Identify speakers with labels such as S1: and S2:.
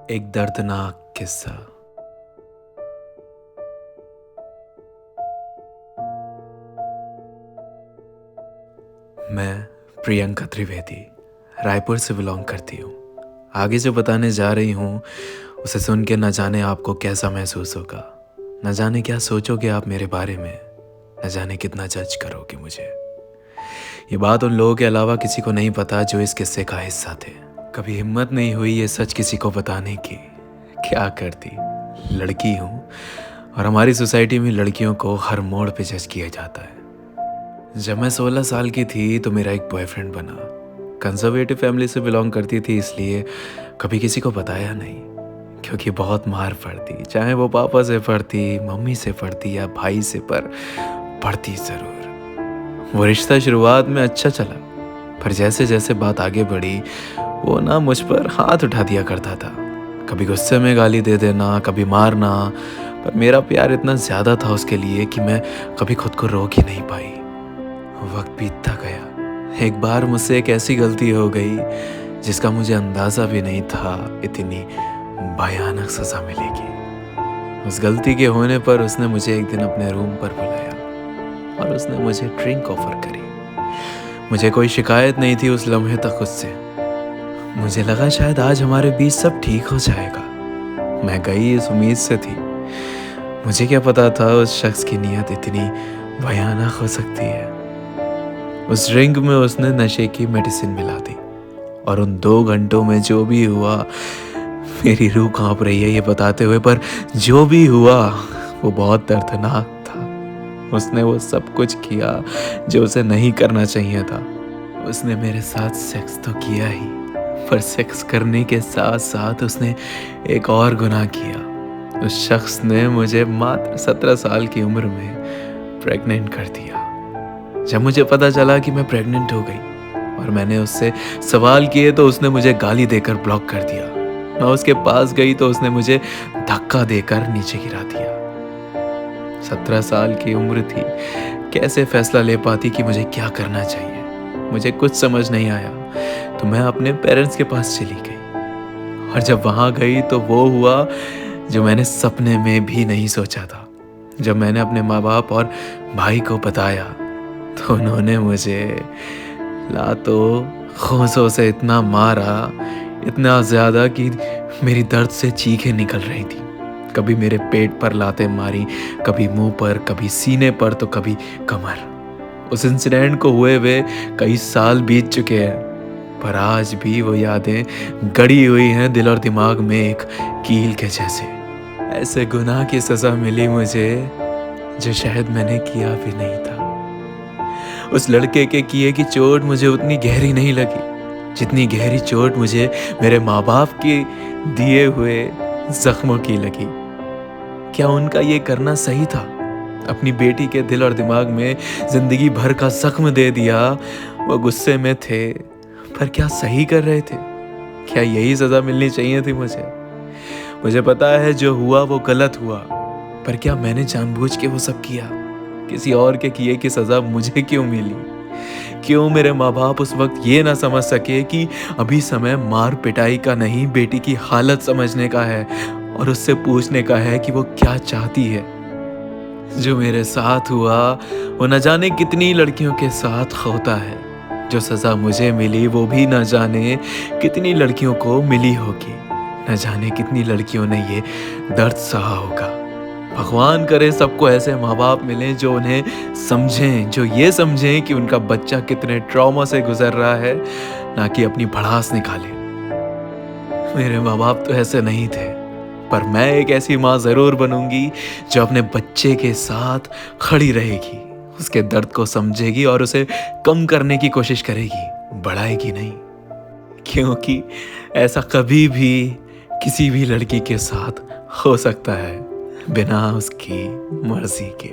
S1: एक दर्दनाक किस्सा। मैं प्रियंका त्रिवेदी रायपुर से बिलोंग करती हूँ। आगे जो बताने जा रही हूँ उसे सुन के न जाने आपको कैसा महसूस होगा, न जाने क्या सोचोगे आप मेरे बारे में, न जाने कितना जज करोगे मुझे। ये बात उन लोगों के अलावा किसी को नहीं पता जो इस किस्से का हिस्सा थे। कभी हिम्मत नहीं हुई ये सच किसी को बताने की। क्या करती, लड़की हूँ और हमारी सोसाइटी में लड़कियों को हर मोड़ पे जज किया जाता है। जब मैं 16 साल की थी तो मेरा एक बॉयफ्रेंड बना। कंजर्वेटिव फैमिली से बिलोंग करती थी, इसलिए कभी किसी को बताया नहीं, क्योंकि बहुत मार पड़ती, चाहे वो पापा से पड़ती, मम्मी से पड़ती या भाई से, पर पड़ती ज़रूर। वो रिश्ता शुरुआत में अच्छा चला, पर जैसे जैसे बात आगे बढ़ी वो ना मुझ पर हाथ उठा दिया करता था। कभी गुस्से में गाली दे देना, कभी मारना, पर मेरा प्यार इतना ज़्यादा था उसके लिए कि मैं कभी खुद को रोक ही नहीं पाई। वक्त बीतता गया। एक बार मुझसे एक ऐसी गलती हो गई जिसका मुझे अंदाज़ा भी नहीं था इतनी भयानक सज़ा मिलेगी। उस गलती के होने पर उसने मुझे एक दिन अपने रूम पर बुलाया और उसने मुझे ड्रिंक ऑफर करी। मुझे कोई शिकायत नहीं थी उस लम्हे तक उससे। मुझे लगा शायद आज हमारे बीच सब ठीक हो जाएगा। मैं गई इस उम्मीद से थी। मुझे क्या पता था उस शख्स की नीयत इतनी भयानक हो सकती है। उस ड्रिंक में उसने नशे की मेडिसिन मिला दी और उन 2 घंटों में जो भी हुआ, मेरी रूह कांप रही है ये बताते हुए, पर जो भी हुआ वो बहुत दर्दनाक था। उसने वो सब कुछ किया जो उसे नहीं करना चाहिए था। उसने मेरे साथ सेक्स तो किया ही, पर सेक्स करने के साथ साथ उसने एक और गुनाह किया। उस शख्स ने मुझे मात्र 17 साल की उम्र में प्रेग्नेंट कर दिया। जब मुझे पता चला कि मैं प्रेग्नेंट हो गई और मैंने उससे सवाल किए तो उसने मुझे गाली देकर ब्लॉक कर दिया। मैं उसके पास गई तो उसने मुझे धक्का देकर नीचे गिरा दिया। 17 साल की उम्र थी, कैसे फैसला ले पाती कि मुझे क्या करना चाहिए। मुझे कुछ समझ नहीं आया तो मैं अपने पेरेंट्स के पास चली गई, और जब वहाँ गई तो वो हुआ जो मैंने सपने में भी नहीं सोचा था। जब मैंने अपने माँ बाप और भाई को बताया तो उन्होंने मुझे लातों घूंसों से इतना मारा, इतना ज़्यादा कि मेरी दर्द से चीखें निकल रही थी। कभी मेरे पेट पर लातें मारी, कभी मुंह पर, कभी सीने पर, तो कभी कमर। उस इंसिडेंट को हुए कई साल बीत चुके हैं, पर आज भी वो यादें गड़ी हुई हैं दिल और दिमाग में एक कील के जैसे। ऐसे गुनाह की सज़ा मिली मुझे जो शायद मैंने किया भी नहीं था। उस लड़के के किए की चोट मुझे उतनी गहरी नहीं लगी जितनी गहरी चोट मुझे मेरे माँ बाप के दिए हुए जख्मों की लगी। क्या उनका ये करना सही था? अपनी बेटी के दिल और दिमाग में जिंदगी भर का जख्म दे दिया। वो गुस्से में थे, पर क्या सही कर रहे थे? क्या यही सजा मिलनी चाहिए थी मुझे? मुझे पता है जो हुआ वो गलत हुआ, पर क्या मैंने जानबूझ के वो सब किया? किसी और के किए की सजा मुझे क्यों मिली? क्यों मेरे माँ बाप उस वक्त ये ना समझ सके कि अभी समय मार पिटाई का नहीं, बेटी की हालत समझने का है और उससे पूछने का है कि वो क्या चाहती है। जो मेरे साथ हुआ वो न जाने कितनी लड़कियों के साथ होता है। जो सज़ा मुझे मिली वो भी न जाने कितनी लड़कियों को मिली होगी। न जाने कितनी लड़कियों ने ये दर्द सहा होगा। भगवान करे सबको ऐसे माँ बाप मिलें जो उन्हें समझें, जो ये समझें कि उनका बच्चा कितने ट्रॉमा से गुजर रहा है, ना कि अपनी भड़ास निकाले। मेरे माँ बाप तो ऐसे नहीं थे, पर मैं एक ऐसी माँ ज़रूर बनूंगी जो अपने बच्चे के साथ खड़ी रहेगी, उसके दर्द को समझेगी और उसे कम करने की कोशिश करेगी, बढ़ाएगी नहीं। क्योंकि ऐसा कभी भी किसी भी लड़की के साथ हो सकता है बिना उसकी मर्जी के।